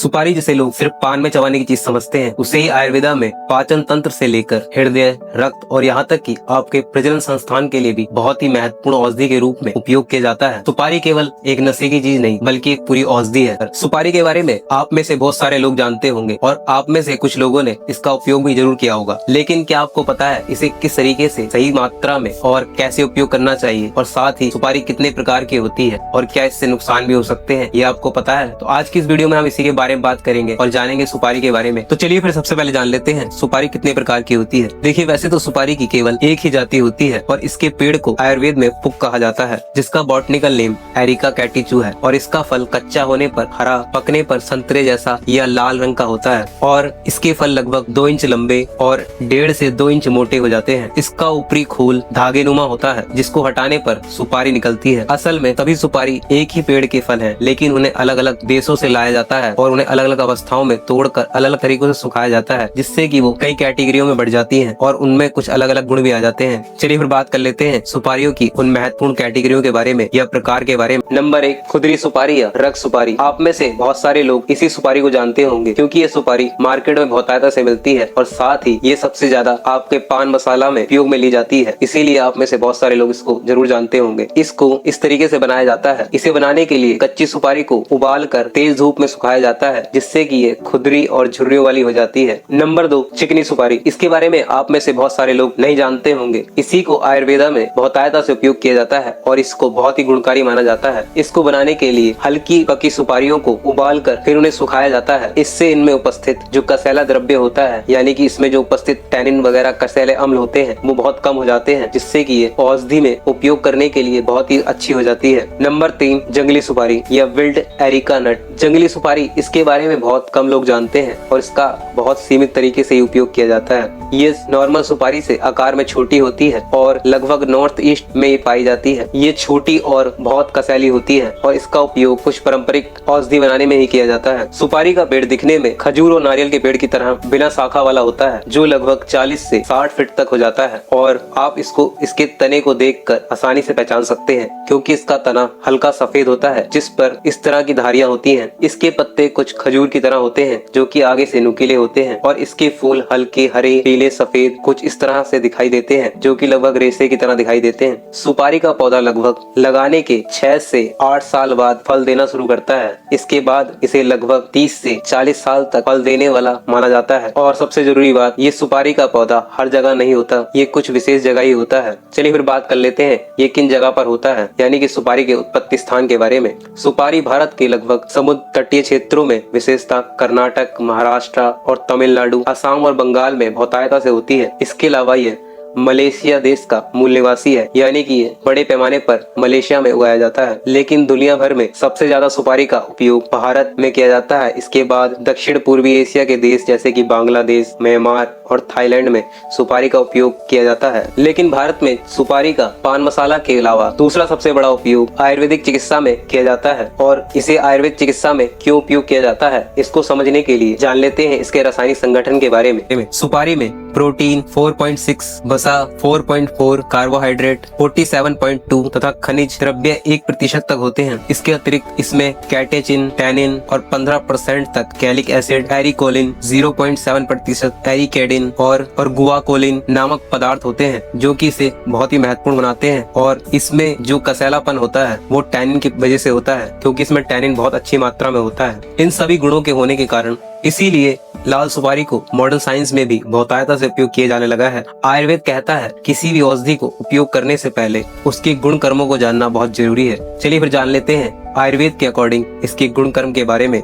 सुपारी जिसे लोग सिर्फ पान में चबाने की चीज समझते हैं, उसे ही आयुर्वेदा में पाचन तंत्र से लेकर हृदय, रक्त और यहाँ तक कि आपके प्रजनन संस्थान के लिए भी बहुत ही महत्वपूर्ण औषधि के रूप में उपयोग किया जाता है। सुपारी केवल एक नशे की चीज नहीं बल्कि एक पूरी औषधि है। सुपारी के बारे में आप में से बहुत सारे लोग जानते होंगे और आप में से कुछ लोगों ने इसका उपयोग भी जरूर किया होगा, लेकिन क्या आपको पता है इसे किस तरीके से सही मात्रा में और कैसे उपयोग करना चाहिए, और साथ ही सुपारी कितने प्रकार की होती है और क्या इससे नुकसान भी हो सकते हैं, ये आपको पता है? तो आज की इस वीडियो में हम इसी के बारे में बात करेंगे और जानेंगे सुपारी के बारे में। तो चलिए फिर सबसे पहले जान लेते हैं सुपारी कितने प्रकार की होती है। देखिए, वैसे तो सुपारी की केवल एक ही जाति होती है और इसके पेड़ को आयुर्वेद में पुक कहा जाता है, जिसका बॉटनिकल नेम एरिका कैटिचू है, और इसका फल कच्चा होने पर हरा, पकने पर संतरे जैसा या लाल रंग का होता है और इसके फल लगभग 2 इंच लंबे और 1.5 से 2 इंच मोटे हो जाते हैं। इसका ऊपरी खोल धागेनुमा होता है, जिसको हटाने पर सुपारी निकलती है। असल में सभी सुपारी एक ही पेड़ के फल हैं, लेकिन उन्हें अलग अलग देशों से लाया जाता है और उन्हें अलग अलग अवस्थाओं में तोड़कर अलग अलग तरीकों से सुखाया जाता है, जिससे कि वो कई कैटेगरियों में बढ़ जाती हैं और उनमें कुछ अलग अलग गुण भी आ जाते हैं। चलिए फिर बात कर लेते हैं सुपारियों की उन महत्वपूर्ण कैटेगरियों के बारे में या प्रकार के बारे में। नंबर 1, खुदरी सुपारी या रग सुपारी। आप में से बहुत सारे लोग इसी सुपारी को जानते होंगे, क्योंकि ये सुपारी मार्केट में बहुत आयता से मिलती है और साथ ही ये सबसे ज्यादा आपके पान मसाला में उपयोग में ली जाती है, इसीलिए आप में से बहुत सारे लोग इसको जरूर जानते होंगे। इसको इस तरीके से बनाया जाता है। इसे बनाने के लिए कच्ची सुपारी को उबाल कर तेज धूप में सुखाया जाता है, जिससे कि ये खुदरी और झुर्रियों वाली हो जाती है। नंबर 2, चिकनी सुपारी। इसके बारे में आप में से बहुत सारे लोग नहीं जानते होंगे। इसी को आयुर्वेदा में बहुतायता से उपयोग किया जाता है और इसको बहुत ही गुणकारी माना जाता है। इसको बनाने के लिए हल्की पकी सुपारियों को उबाल कर फिर उन्हें सुखाया जाता है। इससे इनमें उपस्थित जो कसैला द्रव्य होता है, यानी कि इसमें जो उपस्थित टैनिन वगैरह कसैले अम्ल होते हैं, वो बहुत कम हो जाते हैं, जिससे कि ये औषधि में उपयोग करने के लिए बहुत ही अच्छी हो जाती है। नंबर 3, जंगली सुपारी या विल्ड एरिका नट। जंगली सुपारी, इसके बारे में बहुत कम लोग जानते हैं और इसका बहुत सीमित तरीके से उपयोग किया जाता है। ये नॉर्मल सुपारी से आकार में छोटी होती है और लगभग नॉर्थ ईस्ट में ये पाई जाती है। ये छोटी और बहुत कसैली होती है और इसका उपयोग कुछ पारंपरिक औषधि बनाने में ही किया जाता है। सुपारी का पेड़ दिखने में खजूर और नारियल के पेड़ की तरह बिना शाखा वाला होता है, जो लगभग 40 से 60 फीट तक हो जाता है, और आप इसको इसके तने को देखकर आसानी से पहचान सकते हैं, क्योंकि इसका तना हल्का सफेद होता है जिस पर इस तरह की धारियां होती हैं। इसके पत्ते कुछ खजूर की तरह होते हैं, जो कि आगे से नुकीले होते हैं, और इसके फूल हल्के हरे, पीले, सफेद कुछ इस तरह से दिखाई देते हैं, जो कि लगभग रेशे की तरह दिखाई देते हैं। सुपारी का पौधा लगभग लगाने के 6 से 8 साल बाद फल देना शुरू करता है। इसके बाद इसे लगभग 30 से 40 साल तक फल देने वाला माना जाता है। और सबसे जरूरी बात, ये सुपारी का पौधा हर जगह नहीं होता, ये कुछ विशेष जगह ही होता है। चलिए फिर बात कर लेते हैं ये किन जगह पर होता है, यानी कि सुपारी के उत्पत्ति स्थान के बारे में। सुपारी भारत के लगभग समुद्र तटीय क्षेत्रों में, विशेषतः कर्नाटक, महाराष्ट्र और तमिलनाडु, असम और बंगाल में बहुतायता से होती है। इसके अलावा ये मलेशिया देश का मूल निवासी है, यानी कि ये बड़े पैमाने पर मलेशिया में उगाया जाता है। लेकिन दुनिया भर में सबसे ज्यादा सुपारी का उपयोग भारत में किया जाता है। इसके बाद दक्षिण पूर्वी एशिया के देश जैसे कि बांग्लादेश, म्यांमार और थाईलैंड में सुपारी का उपयोग किया जाता है। लेकिन भारत में सुपारी का पान मसाला के अलावा दूसरा सबसे बड़ा उपयोग आयुर्वेदिक चिकित्सा में किया जाता है। और इसे आयुर्वेद चिकित्सा में क्यों उपयोग किया जाता है, इसको समझने के लिए जान लेते हैं इसके रासायनिक संगठन के बारे में। सुपारी में प्रोटीन 4.6, वसा 4.4, कार्बोहाइड्रेट 47.2 तथा खनिज द्रव्य 1% तक होते हैं। इसके अतिरिक्त इसमें कैटेचिन, टैनिन और 15% तक कैलिक एसिड, एरिकोलिन 0.7%, एरिकेडिन और गुआकोलिन नामक पदार्थ होते हैं, जो कि इसे बहुत ही महत्वपूर्ण बनाते हैं। और इसमें जो कसैलापन होता है वो टैनिन की वजह से होता है, क्योंकि इसमें टैनिन बहुत अच्छी मात्रा में होता है। इन सभी गुणों के होने के कारण इसीलिए लाल सुपारी को मॉडर्न साइंस में भी बहुतायता से उपयोग किया जाने लगा है। आयुर्वेद कहता है किसी भी औषधि को उपयोग करने से पहले उसके गुण कर्मों को जानना बहुत जरूरी है। चलिए फिर जान लेते हैं आयुर्वेद के अकॉर्डिंग इसके गुण कर्म के बारे में।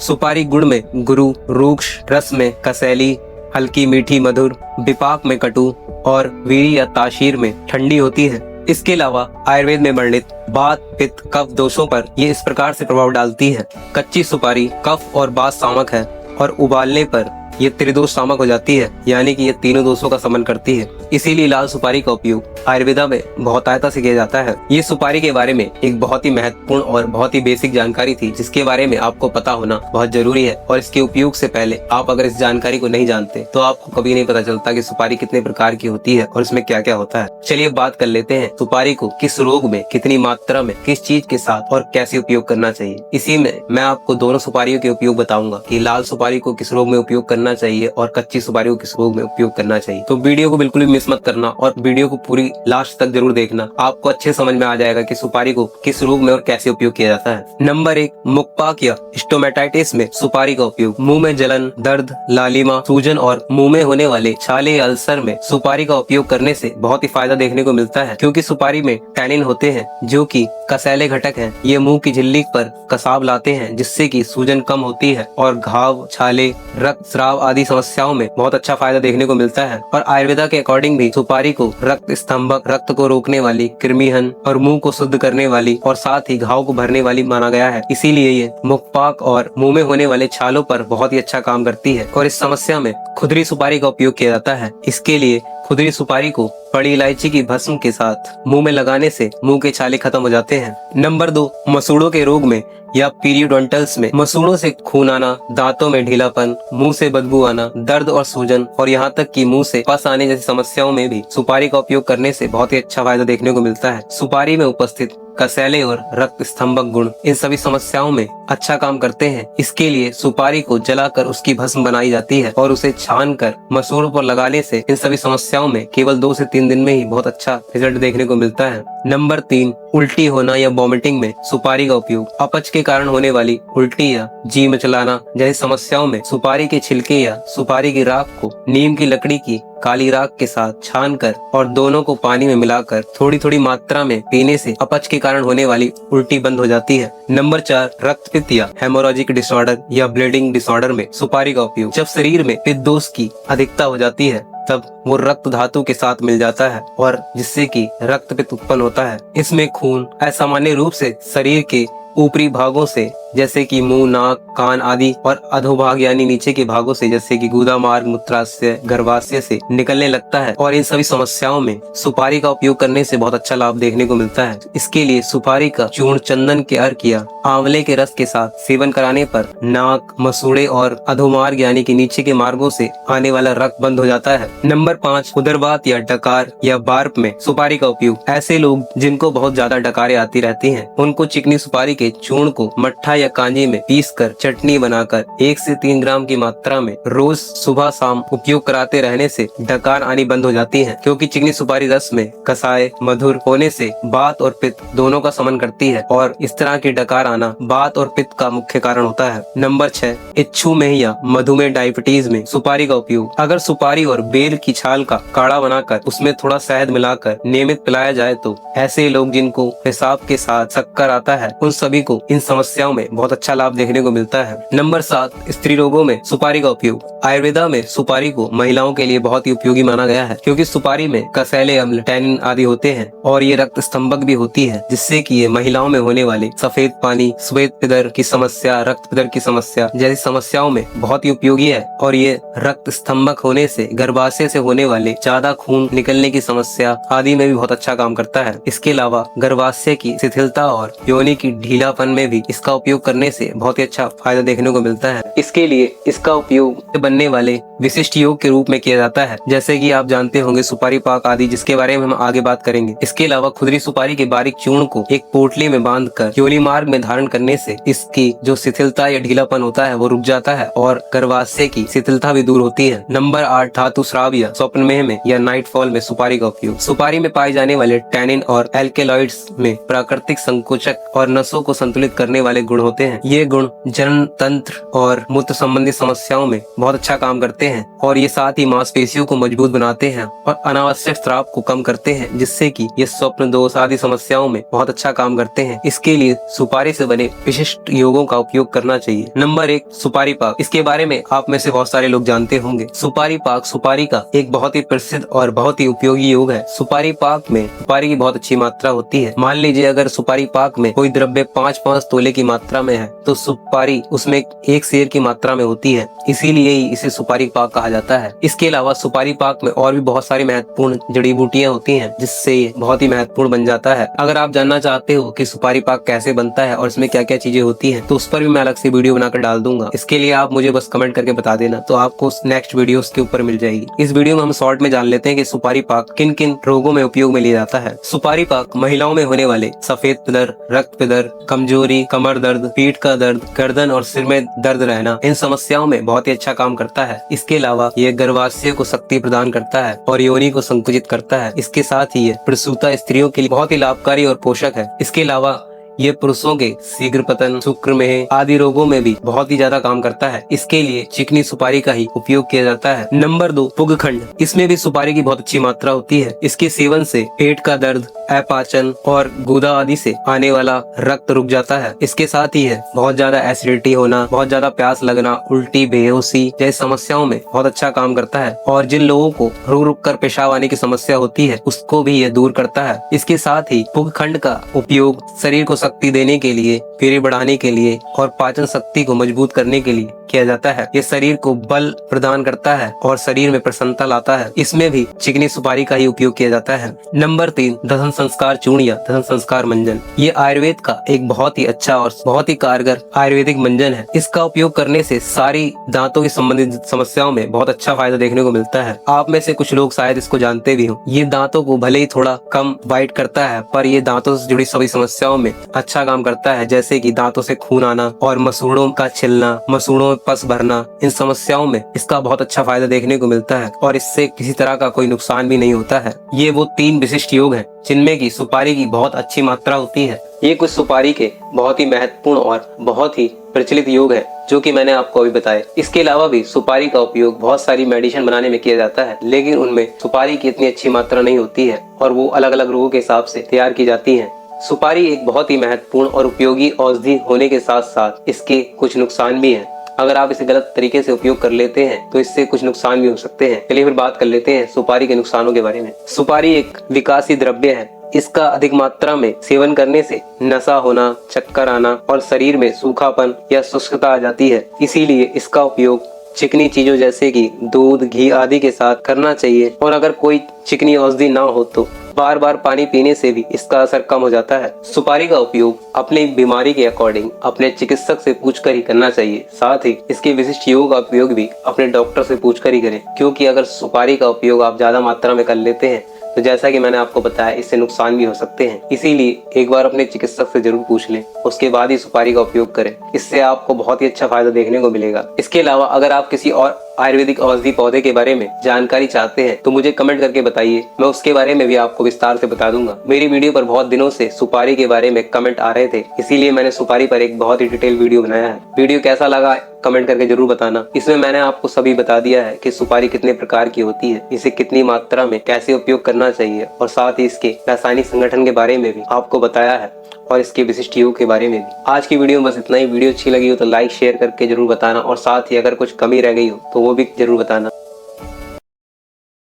सुपारी गुण में गुरु, रूक्ष, रस में कसैली, हल्की मीठी मधुर, विपाक में कटु और वीरी या ताशीर में ठंडी होती है। इसके अलावा आयुर्वेद में वर्णित वात, पित्त, कफ दोषों पर ये इस प्रकार से प्रभाव डालती है। कच्ची सुपारी कफ और वात शामक है और उबालने पर ये त्रिदोष शामक हो जाती है, यानी कि ये तीनों दोषों का शमन करती है। इसीलिए लाल सुपारी का उपयोग आयुर्वेदा में बहुतायता से किया जाता है। ये सुपारी के बारे में एक बहुत ही महत्वपूर्ण और बहुत ही बेसिक जानकारी थी, जिसके बारे में आपको पता होना बहुत जरूरी है। और इसके उपयोग से पहले आप अगर इस जानकारी को नहीं जानते तो आपको कभी नहीं पता चलता कि सुपारी कितने प्रकार की होती है और इसमें क्या क्या होता है। चलिए बात कर लेते हैं सुपारी को किस रोग में, कितनी मात्रा में, किस चीज के साथ और कैसे उपयोग करना चाहिए। इसी में मैं आपको दोनों सुपारियों के उपयोग बताऊंगा कि लाल सुपारी को किस रोग में उपयोग करना चाहिए और कच्ची सुपारी को किस रोग में उपयोग करना चाहिए। तो वीडियो को बिल्कुल भी मिस मत करना और वीडियो को पूरी लास्ट तक जरूर देखना। आपको अच्छे समझ में आ जाएगा कि सुपारी को किस रोग में और कैसे उपयोग किया जाता है। नंबर 1, मुखपाक या स्टोमेटाइटिस में सुपारी का उपयोग। मुंह में जलन, दर्द, लालिमा, सूजन और मुंह में होने वाले छाले, अल्सर में सुपारी का उपयोग करने से बहुत ही फायदा देखने को मिलता है, क्योंकि सुपारी में टैनिन होते हैं जो कि कसैले घटक हैं। ये मुंह की झिल्ली पर कसाव लाते हैं, जिससे कि सूजन कम होती है और घाव, छाले, रक्त स्राव आदि समस्याओं में बहुत अच्छा फायदा देखने को मिलता है। और आयुर्वेदा के अकॉर्डिंग भी सुपारी को रक्त स्तंभक, रक्त को रोकने वाली, कृमिहन और मुंह को शुद्ध करने वाली और साथ ही घाव को भरने वाली माना गया है। इसीलिए ये मुखपाक और मुंह में होने वाले छालों पर बहुत ही अच्छा काम करती है। और इस समस्या में खुदरी सुपारी का उपयोग किया जाता है। इसके लिए खुदरी सुपारी को बड़ी इलायची की भस्म के साथ मुंह में लगाने से मुंह के छाले खत्म हो जाते हैं। नंबर 2, मसूड़ों के रोग में या पीरियोडोंटल्स में मसूड़ों से खून आना, दांतों में ढीलापन, मुंह से बदबू आना, दर्द और सूजन और यहाँ तक कि मुंह से पस आने जैसी समस्याओं में भी सुपारी का उपयोग करने से बहुत ही अच्छा फायदा देखने को मिलता है। सुपारी में उपस्थित कसैले और रक्त स्तंभक गुण इन सभी समस्याओं में अच्छा काम करते हैं। इसके लिए सुपारी को जलाकर उसकी भस्म बनाई जाती है और उसे छानकर मसूड़ों पर लगाने से इन सभी समस्याओं में केवल 2 से 3 दिन में ही बहुत अच्छा रिजल्ट देखने को मिलता है। नंबर 3, उल्टी होना या वॉमिटिंग में सुपारी का उपयोग। अपच के कारण होने वाली उल्टी या जी मचलाना जैसी समस्याओं में सुपारी के छिलके या सुपारी की राख को नीम की लकड़ी की काली राख के साथ छानकर और दोनों को पानी में मिलाकर थोड़ी थोड़ी मात्रा में पीने से अपच के कारण होने वाली उल्टी बंद हो जाती है। नंबर 4, रक्तपित्त या हेमोरॉजिक डिसऑर्डर या ब्लीडिंग डिसऑर्डर में सुपारी का उपयोग। जब शरीर में पित्त दोष की अधिकता हो जाती है तब वो रक्त धातु के साथ मिल जाता है और जिससे कि रक्तपित्त उत्पन्न होता है। इसमें खून असामान्य रूप से शरीर के ऊपरी भागों से जैसे कि मुंह, नाक, कान आदि और अधोभाग यानी नीचे के भागों से जैसे कि गुदा मार्ग, मूत्राशय, गर्भाशय से निकलने लगता है। और इन सभी समस्याओं में सुपारी का उपयोग करने से बहुत अच्छा लाभ देखने को मिलता है। इसके लिए सुपारी का चूर्ण चंदन के अर्क या आंवले के रस के साथ सेवन कराने पर नाक, मसूड़े और अधोमार्ग यानी कि नीचे के मार्गों से आने वाला रक्त बंद हो जाता है। नंबर 5, उदरवात या डकार या बार्प में सुपारी का उपयोग। ऐसे लोग जिनको बहुत ज्यादा डकारें आती रहती हैं, उनको चिकनी सुपारी के चूर्ण को मट्ठा या कांजी में पीसकर चटनी बनाकर 1 से 3 ग्राम की मात्रा में रोज सुबह शाम उपयोग कराते रहने से डकार आनी बंद हो जाती है, क्योंकि चिकनी सुपारी रस में कसाय मधुर होने से वात और पित्त दोनों का समन करती है और इस तरह की डकार आना वात और पित्त का मुख्य कारण होता है। नंबर 6, इच्छू में या मधुमेह डायबिटीज में सुपारी का उपयोग। अगर सुपारी और बेल की छाल का काढ़ा बनाकर उसमें थोड़ा शहद मिलाकर नियमित पिलाया जाए तो ऐसे लोग जिनको पेशाब के साथ शक्कर आता है उन सभी को इन समस्याओं में बहुत अच्छा लाभ देखने को मिलता है। नंबर 7, स्त्री रोगों में सुपारी का उपयोग। आयुर्वेदा में सुपारी को महिलाओं के लिए बहुत ही उपयोगी माना गया है, क्योंकि सुपारी में कसैले अम्ल, टैनिन आदि होते हैं और ये रक्त स्तंभक भी होती है, जिससे कि ये महिलाओं में होने वाले सफेद पानी, श्वेत पिदर की समस्या, रक्त पिदर की समस्या जैसी समस्याओं में बहुत ही उपयोगी है। और ये रक्त स्तंभक होने से गर्भाशय से होने वाले ज्यादा खून निकलने की समस्या आदि में भी बहुत अच्छा काम करता है। इसके अलावा गर्भाशय की शिथिलता और योनि की ढीलापन में भी इसका उपयोग करने से बहुत ही अच्छा फायदा देखने को मिलता है। इसके लिए इसका उपयोग बनने वाले विशिष्ट योग के रूप में किया जाता है, जैसे कि आप जानते होंगे सुपारी पाक आदि, जिसके बारे में हम आगे बात करेंगे। इसके अलावा खुदरी सुपारी के बारीक चूर्ण को एक पोटली में बांधकर योनि मार्ग में धारण करने से इसकी जो शिथिलता या ढीलापन होता है वो रुक जाता है और गर्भाशय की शिथिलता भी दूर होती है। नंबर 8, धातु स्राव या स्वप्नमेह में या नाइटफॉल में सुपारी का उपयोग। सुपारी में पाए जाने वाले टैनिन और एल्केलॉइड्स में प्राकृतिक संकोचक और नसों को संतुलित करने वाले गुण होते हैं। ये गुण जनन तंत्र और मूत्र संबंधी समस्याओं में बहुत अच्छा काम करते हैं और ये साथ ही मांसपेशियों को मजबूत बनाते हैं और अनावश्यक स्राव को कम करते हैं, जिससे कि ये स्वप्न दोष आदि समस्याओं में बहुत अच्छा काम करते हैं। इसके लिए सुपारी से बने विशिष्ट योगों का उपयोग करना चाहिए। नंबर 1, सुपारी पाक। इसके बारे में आप में से बहुत सारे लोग जानते होंगे। सुपारी पाक सुपारी का एक बहुत ही प्रसिद्ध और बहुत ही उपयोगी योग है। सुपारी पाक में सुपारी की बहुत अच्छी मात्रा होती है। मान लीजिए अगर सुपारी पाक में कोई द्रव्य 5 तोले की मात्रा में है तो सुपारी उसमें 1 सेर की मात्रा में होती है। इसीलिए इसे सुपारी पाक कहा जाता है। इसके अलावा सुपारी पाक में और भी बहुत सारी महत्वपूर्ण जड़ी बूटियां होती हैं, जिससे ये बहुत ही महत्वपूर्ण बन जाता है। अगर आप जानना चाहते हो कि सुपारी पाक कैसे बनता है और इसमें क्या क्या चीजें होती हैं, तो उस पर भी मैं अलग से वीडियो बनाकर डाल दूंगा। इसके लिए आप मुझे बस कमेंट करके बता देना, तो आपको नेक्स्ट वीडियो के ऊपर मिल जाएगी। इस वीडियो में हम शॉर्ट में जान लेते हैं कि सुपारी पाक किन किन रोगों में उपयोग में लिया जाता है। सुपारी पाक महिलाओं में होने वाले सफेद पिदर, रक्त पिदर, कमजोरी, कमर दर्द, पीठ का दर्द, गर्दन और सिर में दर्द रहना, इन समस्याओं में बहुत ही अच्छा काम करता है। इसके अलावा ये गर्भाशय को शक्ति प्रदान करता है और योनि को संकुचित करता है। इसके साथ ही ये प्रसूता स्त्रियों के लिए बहुत ही लाभकारी और पोषक है। इसके अलावा ये पुरुषों के शीघ्र पतन, शुक्र में आदि रोगों में भी बहुत ही ज्यादा काम करता है। इसके लिए चिकनी सुपारी का ही उपयोग किया जाता है। नंबर 2, पुगखंड। इसमें भी सुपारी की बहुत अच्छी मात्रा होती है। इसके सेवन से पेट का दर्द, अपाचन और गुदा आदि से आने वाला रक्त रुक जाता है। इसके साथ ही है बहुत ज्यादा एसिडिटी होना, बहुत ज्यादा प्यास लगना, उल्टी, बेहोशी जैसी समस्याओं में बहुत अच्छा काम करता है। और जिन लोगों को रुक रुक कर पेशाब आने की समस्या होती है, उसको भी यह दूर करता है। इसके साथ ही पुगखंड का उपयोग शरीर को शक्ति देने के लिए, पेट बढ़ाने के लिए और पाचन शक्ति को मजबूत करने के लिए किया जाता है। ये शरीर को बल प्रदान करता है और शरीर में प्रसन्नता लाता है। इसमें भी चिकनी सुपारी का ही उपयोग किया जाता है। नंबर 3, दहन संस्कार चूर्ण या दहन संस्कार मंजन। ये आयुर्वेद का एक बहुत ही अच्छा और बहुत ही कारगर आयुर्वेदिक मंजन है। इसका उपयोग करने से सारी दांतों की संबंधित समस्याओं में बहुत अच्छा फायदा देखने को मिलता है। आप में से कुछ लोग शायद इसको जानते भी हो। ये दांतों को भले ही थोड़ा कम बाइट करता है, पर ये दांतों से जुड़ी सभी समस्याओं में अच्छा काम करता है, जैसे कि दांतों से खून आना और मसूड़ों का छिलना, मसूड़ों में पस भरना। इन समस्याओं में इसका बहुत अच्छा फायदा देखने को मिलता है और इससे किसी तरह का कोई नुकसान भी नहीं होता है। ये वो 3 विशिष्ट योग हैं जिनमें की सुपारी की बहुत अच्छी मात्रा होती है। ये कुछ सुपारी के बहुत ही महत्वपूर्ण और बहुत ही प्रचलित योग है जो कि मैंने आपको अभी बताया। इसके अलावा भी सुपारी का उपयोग बहुत सारी मेडिसिन बनाने में किया जाता है, लेकिन उनमें सुपारी की इतनी अच्छी मात्रा नहीं होती है और वो अलग अलग रोगों के हिसाब से तैयार की जाती है। सुपारी एक बहुत ही महत्वपूर्ण और उपयोगी औषधि होने के साथ साथ इसके कुछ नुकसान भी हैं। अगर आप इसे गलत तरीके से उपयोग कर लेते हैं तो इससे कुछ नुकसान भी हो सकते हैं। चलिए फिर बात कर लेते हैं सुपारी के नुकसानों के बारे में। सुपारी एक विकासी द्रव्य है। इसका अधिक मात्रा में सेवन करने से नशा होना, चक्कर आना और शरीर में सूखापन या शुष्कता आ जाती है। इसीलिए इसका उपयोग चिकनी चीजों जैसे कि दूध, घी आदि के साथ करना चाहिए। और अगर कोई चिकनी औषधि ना हो तो बार बार पानी पीने से भी इसका असर कम हो जाता है। सुपारी का उपयोग अपनी बीमारी के अकॉर्डिंग अपने चिकित्सक से पूछकर ही करना चाहिए। साथ ही इसके विशिष्ट योग का उपयोग भी अपने डॉक्टर से पूछकर ही करें, क्योंकि अगर सुपारी का उपयोग आप ज्यादा मात्रा में कर लेते हैं तो जैसा कि मैंने आपको बताया, इससे नुकसान भी हो सकते हैं। इसीलिए एक बार अपने चिकित्सक से जरूर पूछ लें, उसके बाद ही सुपारी का उपयोग करें। इससे आपको बहुत ही अच्छा फायदा देखने को मिलेगा। इसके अलावा अगर आप किसी और आयुर्वेदिक औषधि पौधे के बारे में जानकारी चाहते हैं तो मुझे कमेंट करके बताइए, मैं उसके बारे में भी आपको विस्तार से बता दूंगा। मेरी वीडियो पर बहुत दिनों से सुपारी के बारे में कमेंट आ रहे थे, इसीलिए मैंने सुपारी पर एक बहुत ही डिटेल वीडियो बनाया है। वीडियो कैसा लगा कमेंट करके जरूर बताना। इसमें मैंने आपको सभी बता दिया है कि सुपारी कितने प्रकार की होती है, इसे कितनी मात्रा में कैसे उपयोग करना चाहिए और साथ ही इसके रासायनिक संगठन के बारे में भी आपको बताया है और इसके विशिष्ट योग के बारे में भी। आज की वीडियो में बस इतना ही। वीडियो अच्छी लगी हो तो लाइक शेयर करके जरूर बताना और साथ ही अगर कुछ कमी रह गई हो तो वो भी जरूर बताना।